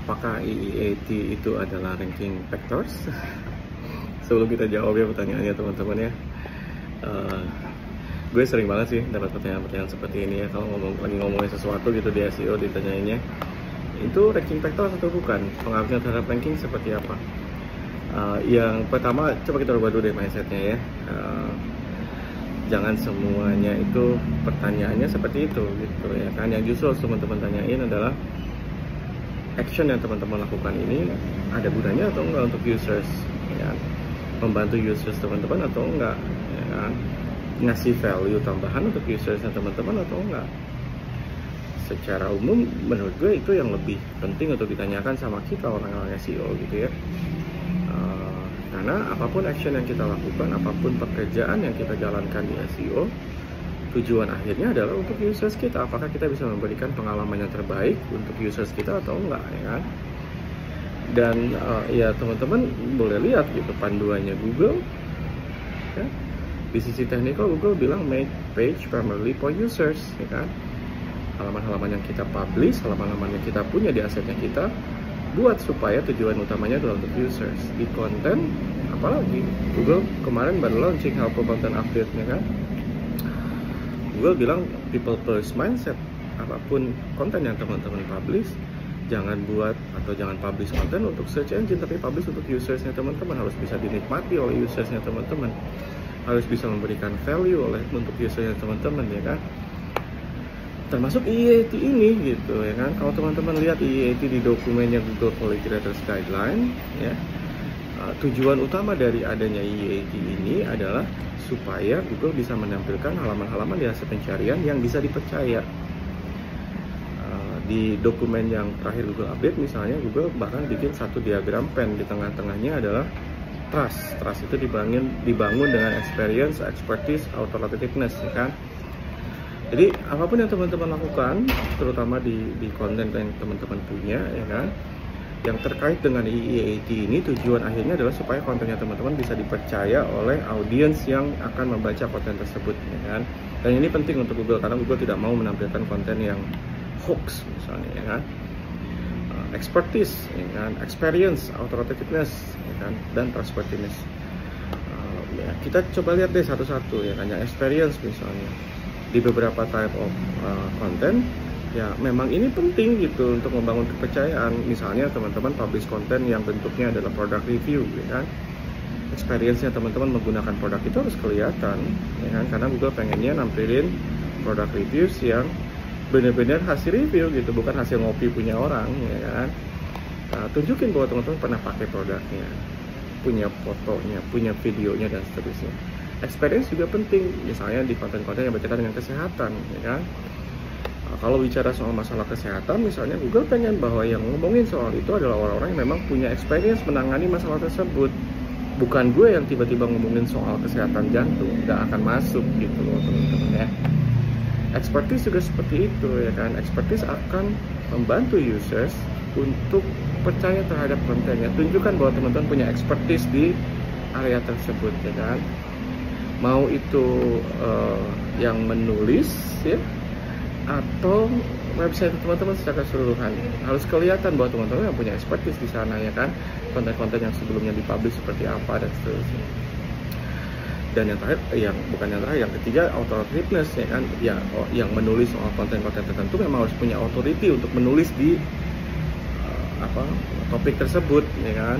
apakah EEAT itu adalah ranking factors? Sebelum kita jawab ya pertanyaannya teman-teman ya, gue sering banget sih dapat pertanyaan-pertanyaan seperti ini ya. Kalau lagi ngomongin sesuatu gitu di SEO, ditanyainnya itu ranking factors atau bukan, pengaruhnya terhadap ranking seperti apa. Yang pertama, coba kita ubah dulu deh mindsetnya ya. Jangan semuanya itu pertanyaannya seperti itu gitu ya kan. Yang justru teman-teman tanyain adalah action yang teman-teman lakukan ini ada gunanya atau enggak untuk users ya kan? Membantu users teman-teman atau enggak ya kan? Ngasih value tambahan untuk usersnya teman-teman atau enggak. Secara umum menurut gue itu yang lebih penting untuk ditanyakan sama kita orang-orang SEO gitu ya. Karena apapun action yang kita lakukan, apapun pekerjaan yang kita jalankan di SEO, tujuan akhirnya adalah untuk users kita. Apakah kita bisa memberikan pengalaman yang terbaik untuk users kita atau enggak ya kan? Dan ya teman-teman boleh lihat gitu panduannya Google ya. Di sisi teknikal Google bilang make page primarily for users ya kan. Halaman-halaman yang kita publish, halaman-halaman yang kita punya di asetnya kita, buat supaya tujuan utamanya adalah untuk users. Di konten, apalagi Google kemarin baru launching helpful content update ya kan. Google bilang people first mindset. Apapun konten yang teman-teman publish, jangan buat atau jangan publish konten untuk search engine, tapi publish untuk usersnya teman-teman. Harus bisa dinikmati oleh usersnya teman-teman, harus bisa memberikan value untuk usersnya teman-teman ya kan. Termasuk EEAT ini gitu ya kan. Kalau teman-teman lihat EEAT di dokumennya Google Quality Writers Guideline ya, tujuan utama dari adanya EEAT ini adalah supaya Google bisa menampilkan halaman-halaman di hasil pencarian yang bisa dipercaya. Di dokumen yang terakhir Google update misalnya, Google bahkan bikin satu diagram pen, di tengah-tengahnya adalah trust. Trust itu dibangun dengan experience, expertise, authoritativeness ya kan. Jadi apapun yang teman-teman lakukan, terutama di konten yang teman-teman punya ya kan, yang terkait dengan EEAT ini, tujuan akhirnya adalah supaya kontennya teman-teman bisa dipercaya oleh audiens yang akan membaca konten tersebut ya kan. Dan ini penting untuk Google karena Google tidak mau menampilkan konten yang hoax misalnya ya kan. Expertise ya kan, experience, authoritativeness ya kan, dan trustworthiness. Ya, kita coba lihat deh satu-satu ya kan. Yang experience misalnya di beberapa type of konten ya memang ini penting gitu untuk membangun kepercayaan. Misalnya teman-teman publish konten yang bentuknya adalah product review ya kan. Experience-nya teman-teman menggunakan produk itu harus kelihatan ya kan, karena Google pengennya nampilin product reviews yang benar-benar hasil review gitu, bukan hasil ngopi punya orang ya kan. Tunjukin bahwa teman-teman pernah pakai produknya, punya fotonya, punya videonya dan seterusnya. Experience juga penting, misalnya di konten-konten yang berkaitan dengan kesehatan ya kan. Kalau bicara soal masalah kesehatan misalnya, Google pengen bahwa yang ngomongin soal itu adalah orang-orang yang memang punya experience menangani masalah tersebut. Bukan gue yang tiba-tiba ngomongin soal kesehatan jantung, nggak akan masuk gitu loh teman-teman ya. Expertise juga seperti itu ya kan. Expertise akan membantu users untuk percaya terhadap kontennya. Tunjukkan bahwa teman-teman punya expertise di area tersebut ya kan. Mau itu yang menulis ya, atau website teman-teman secara keseluruhan, harus kelihatan bahwa teman-teman yang punya expertise di sana ya kan. Konten-konten yang sebelumnya dipublish seperti apa dan seterusnya. Dan yang terakhir, yang ketiga, authoritativeness ya kan. Ya, yang menulis soal konten-konten tertentu memang harus punya authority untuk menulis di topik tersebut ya kan.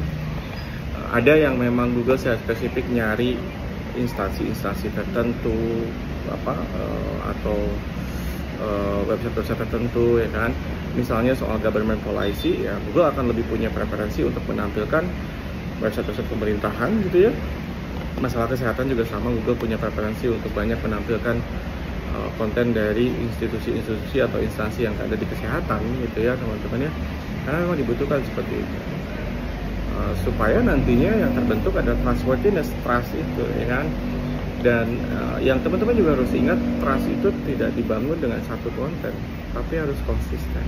Ada yang memang Google secara spesifik nyari instansi-instansi tertentu atau website-website tertentu ya kan. Misalnya soal government policy ya, Google akan lebih punya preferensi untuk menampilkan website-website pemerintahan gitu ya. Masalah kesehatan juga sama, Google punya preferensi untuk banyak menampilkan konten dari institusi-institusi atau instansi yang ada di kesehatan gitu ya teman-teman ya. Karena memang dibutuhkan seperti itu. Supaya nantinya yang terbentuk ada trustworthiness, trust itu ya kan. Dan yang teman-teman juga harus ingat, trust itu tidak dibangun dengan satu konten, tapi harus konsisten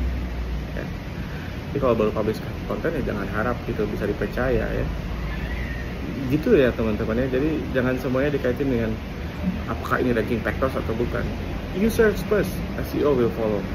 ya. Jadi kalau baru publish konten ya jangan harap gitu bisa dipercaya ya, gitu ya teman-teman ya. Jadi jangan semuanya dikaitin dengan apakah ini ranking factors atau bukan. Users first, SEO will follow.